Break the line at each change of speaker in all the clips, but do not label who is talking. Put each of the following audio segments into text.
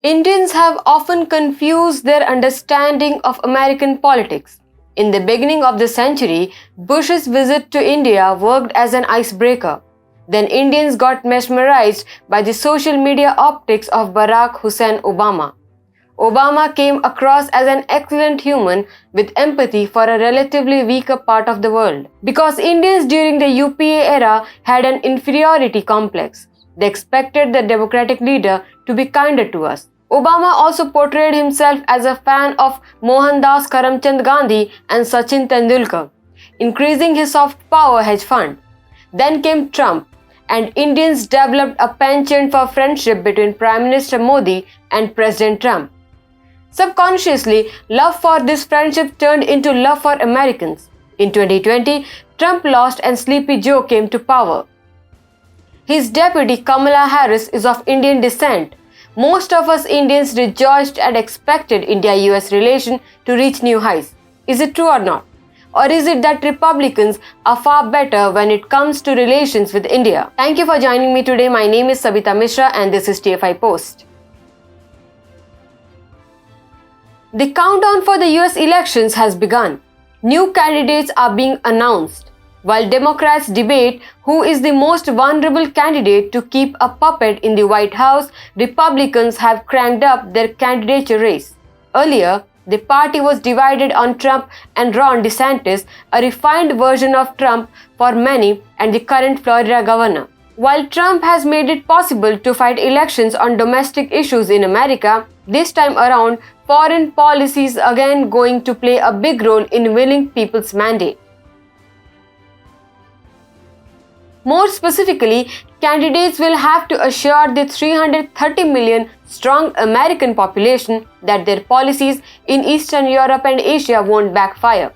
Indians have often confused their understanding of American politics. In the beginning of the century, Bush's visit to India worked as an icebreaker. Then Indians got mesmerized by the social media optics of Barack Hussein Obama. Obama came across as an excellent human with empathy for a relatively weaker part of the world. Because Indians during the UPA era had an inferiority complex, they expected the democratic leader to be kinder to us. Obama also portrayed himself as a fan of Mohandas Karamchand Gandhi and Sachin Tendulkar, increasing his soft power hedge fund. Then came Trump, and Indians developed a penchant for friendship between Prime Minister Modi and President Trump. Subconsciously, love for this friendship turned into love for Americans. In 2020, Trump lost and Sleepy Joe came to power. His deputy Kamala Harris is of Indian descent. Most of us Indians rejoiced and expected India-US relation to reach new highs. Is it true or not? Or is it that Republicans are far better when it comes to relations with India? Thank you for joining me today. My name is Sabita Mishra and this is TFI Post. The countdown for the US elections has begun. New candidates are being announced. While Democrats debate who is the most vulnerable candidate to keep a puppet in the White House, Republicans have cranked up their candidature race. Earlier, the party was divided on Trump and Ron DeSantis, a refined version of Trump for many and the current Florida governor. While Trump has made it possible to fight elections on domestic issues in America, this time around, foreign policy is again going to play a big role in winning people's mandate. More specifically, candidates will have to assure the 330 million strong American population that their policies in Eastern Europe and Asia won't backfire.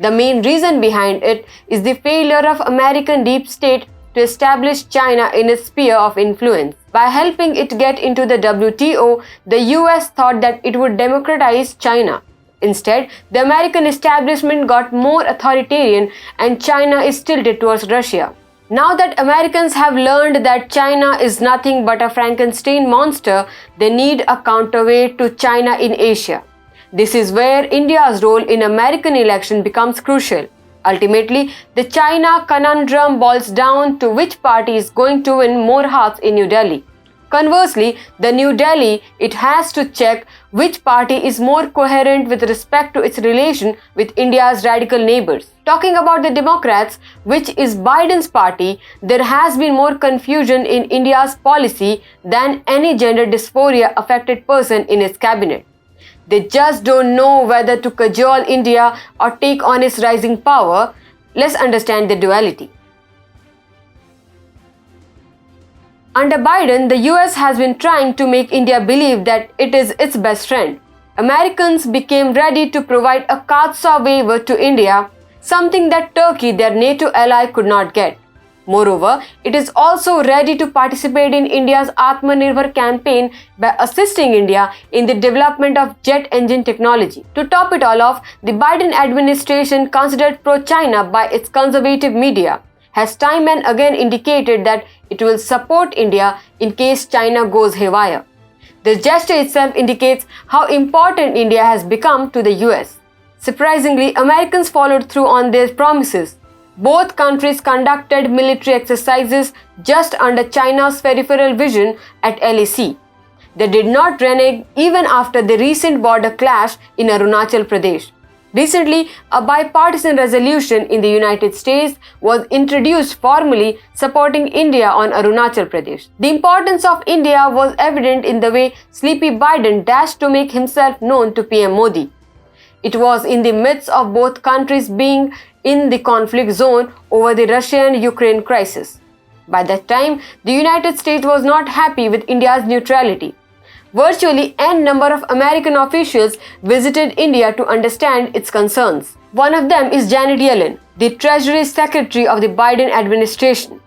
The main reason behind it is the failure of American deep state to establish China in its sphere of influence. By helping it get into the WTO, the US thought that it would democratize China. Instead, the American establishment got more authoritarian and China is tilted towards Russia. Now that Americans have learned that China is nothing but a Frankenstein monster, they need a counterweight to China in Asia. This is where India's role in American election becomes crucial. Ultimately, the China conundrum boils down to which party is going to win more hearts in New Delhi. Conversely, the New Delhi, it has to check which party is more coherent with respect to its relation with India's radical neighbors. Talking about the Democrats, which is Biden's party, there has been more confusion in India's policy than any gender dysphoria-affected person in its cabinet. They just don't know whether to cajole India or take on its rising power. Let's understand the duality. Under Biden, the US has been trying to make India believe that it is its best friend. Americans became ready to provide a CAATSA waiver to India, something that Turkey, their NATO ally, could not get. Moreover, it is also ready to participate in India's Atmanirbhar campaign by assisting India in the development of jet engine technology. To top it all off, the Biden administration, considered pro-China by its conservative media, has time and again indicated that it will support India in case China goes haywire. This gesture itself indicates how important India has become to the US. Surprisingly, Americans followed through on their promises. Both countries conducted military exercises just under China's peripheral vision at LAC. They did not renege even after the recent border clash in Arunachal Pradesh. Recently, a bipartisan resolution in the United States was introduced formally supporting India on Arunachal Pradesh. The importance of India was evident in the way Sleepy Biden dashed to make himself known to PM Modi. It was in the midst of both countries being in the conflict zone over the Russia-Ukraine crisis. By that time, the United States was not happy with India's neutrality. Virtually n number of American officials visited India to understand its concerns. One of them is Janet Yellen, the Treasury Secretary of the Biden administration.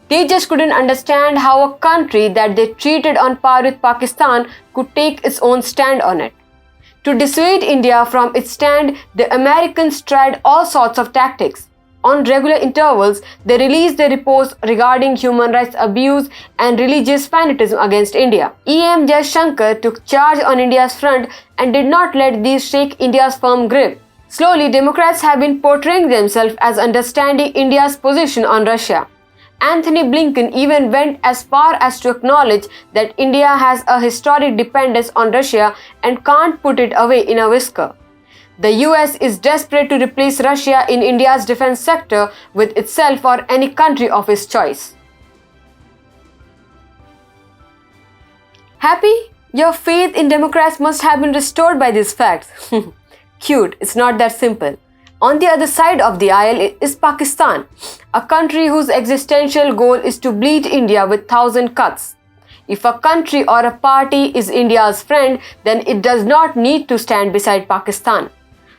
They just couldn't understand how a country that they treated on par with Pakistan could take its own stand on it. To dissuade India from its stand, the Americans tried all sorts of tactics. On regular intervals, they released their reports regarding human rights abuse and religious fanatism against India. E.M. Jaishankar took charge on India's front and did not let these shake India's firm grip. Slowly, Democrats have been portraying themselves as understanding India's position on Russia. Anthony Blinken even went as far as to acknowledge that India has a historic dependence on Russia and can't put it away in a whisker. The US is desperate to replace Russia in India's defense sector with itself or any country of its choice. Happy? Your faith in Democrats must have been restored by these facts. Cute, it's not that simple. On the other side of the aisle is Pakistan, a country whose existential goal is to bleed India with 1,000 cuts. If a country or a party is India's friend, then it does not need to stand beside Pakistan.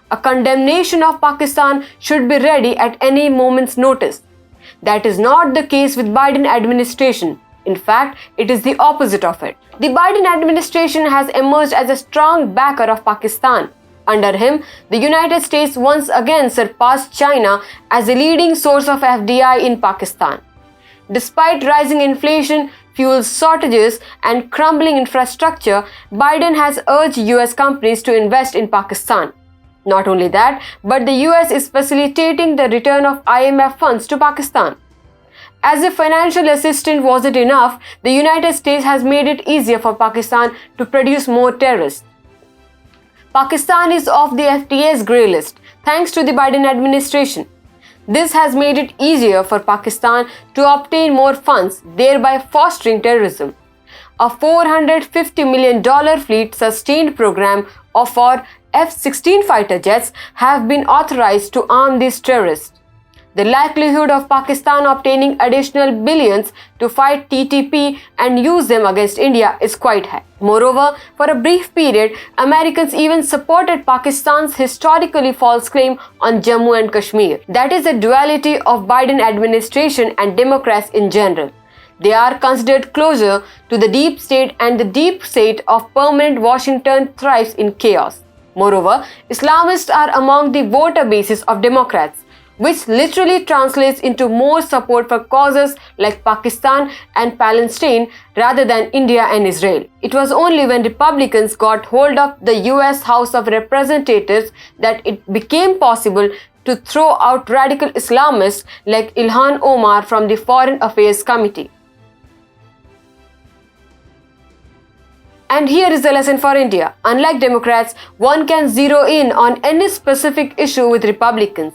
A condemnation of Pakistan should be ready at any moment's notice. That is not the case with Biden administration. In fact, it is the opposite of it. The Biden administration has emerged as a strong backer of Pakistan. Under him, the United States once again surpassed China as a leading source of FDI in Pakistan. Despite rising inflation, fuel shortages, and crumbling infrastructure, Biden has urged US companies to invest in Pakistan. Not only that, but the US is facilitating the return of IMF funds to Pakistan. As if financial assistance wasn't enough, the United States has made it easier for Pakistan to produce more terrorists. Pakistan is off the FTA's grey list thanks to the Biden administration. This has made it easier for Pakistan to obtain more funds, thereby fostering terrorism. A $450 million fleet sustained program for F-16 fighter jets have been authorized to arm these terrorists. The likelihood of Pakistan obtaining additional billions to fight TTP and use them against India is quite high. Moreover, for a brief period, Americans even supported Pakistan's historically false claim on Jammu and Kashmir. That is the duality of Biden administration and Democrats in general. They are considered closer to the deep state, and the deep state of permanent Washington thrives in chaos. Moreover, Islamists are among the voter bases of Democrats, which literally translates into more support for causes like Pakistan and Palestine rather than India and Israel. It was only when Republicans got hold of the US House of Representatives that it became possible to throw out radical Islamists like Ilhan Omar from the Foreign Affairs Committee. And here is the lesson for India. Unlike Democrats, one can zero in on any specific issue with Republicans.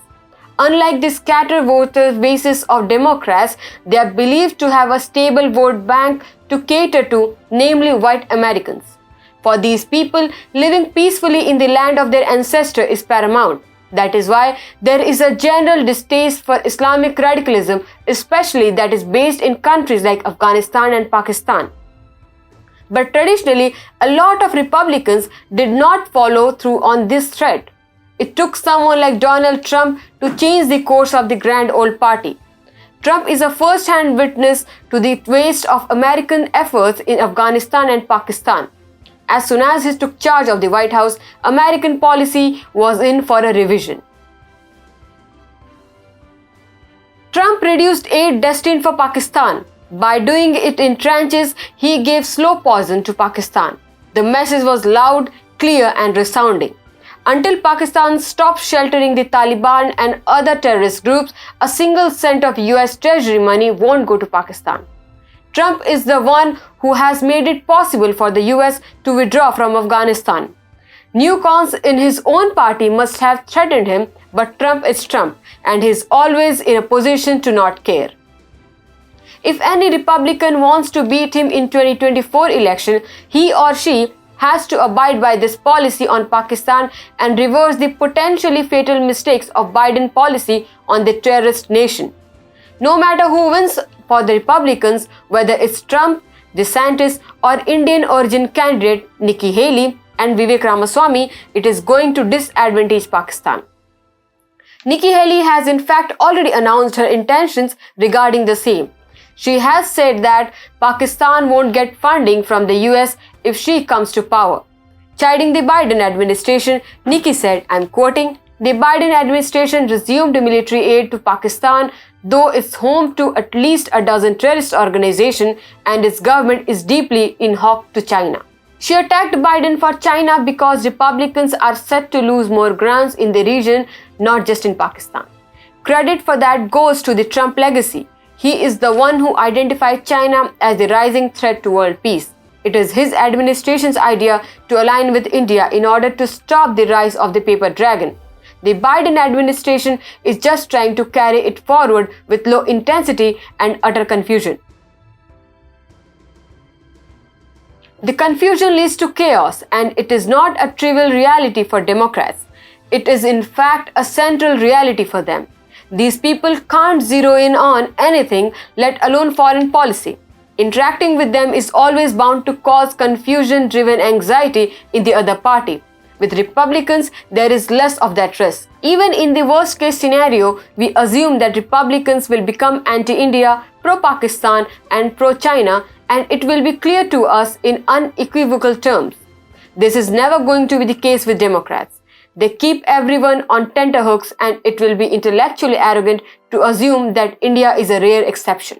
Unlike the scattered voter bases of Democrats, they are believed to have a stable vote bank to cater to, namely white Americans. For these people, living peacefully in the land of their ancestor is paramount. That is why there is a general distaste for Islamic radicalism, especially that is based in countries like Afghanistan and Pakistan. But traditionally, a lot of Republicans did not follow through on this threat. It took someone like Donald Trump to change the course of the grand old party. Trump is a first-hand witness to the waste of American efforts in Afghanistan and Pakistan. As soon as he took charge of the White House, American policy was in for a revision. Trump reduced aid destined for Pakistan. By doing it in tranches, he gave slow poison to Pakistan. The message was loud, clear, and resounding. Until Pakistan stops sheltering the Taliban and other terrorist groups, a single cent of US Treasury money won't go to Pakistan. Trump is the one who has made it possible for the US to withdraw from Afghanistan. Newcons in his own party must have threatened him, but Trump is Trump, and he's always in a position to not care. If any Republican wants to beat him in 2024 election, he or she has to abide by this policy on Pakistan and reverse the potentially fatal mistakes of Biden policy on the terrorist nation. No matter who wins for the Republicans, whether it's Trump, DeSantis, or Indian origin candidate Nikki Haley and Vivek Ramaswamy, it is going to disadvantage Pakistan. Nikki Haley has in fact already announced her intentions regarding the same. She has said that Pakistan won't get funding from the US if she comes to power. Chiding the Biden administration, Nikki said, I'm quoting, The Biden administration resumed military aid to Pakistan, though it's home to at least a dozen terrorist organizations and its government is deeply in hock to China. She attacked Biden for China because Republicans are set to lose more grounds in the region, not just in Pakistan. Credit for that goes to the Trump legacy. He is the one who identified China as the rising threat to world peace. It is his administration's idea to align with India in order to stop the rise of the paper dragon. The Biden administration is just trying to carry it forward with low intensity and utter confusion. The confusion leads to chaos, and it is not a trivial reality for Democrats. It is in fact a central reality for them. These people can't zero in on anything, let alone foreign policy. Interacting with them is always bound to cause confusion-driven anxiety in the other party. With Republicans, there is less of that risk. Even in the worst-case scenario, we assume that Republicans will become anti-India, pro-Pakistan, and pro-China, and it will be clear to us in unequivocal terms. This is never going to be the case with Democrats. They keep everyone on tenterhooks, and it will be intellectually arrogant to assume that India is a rare exception.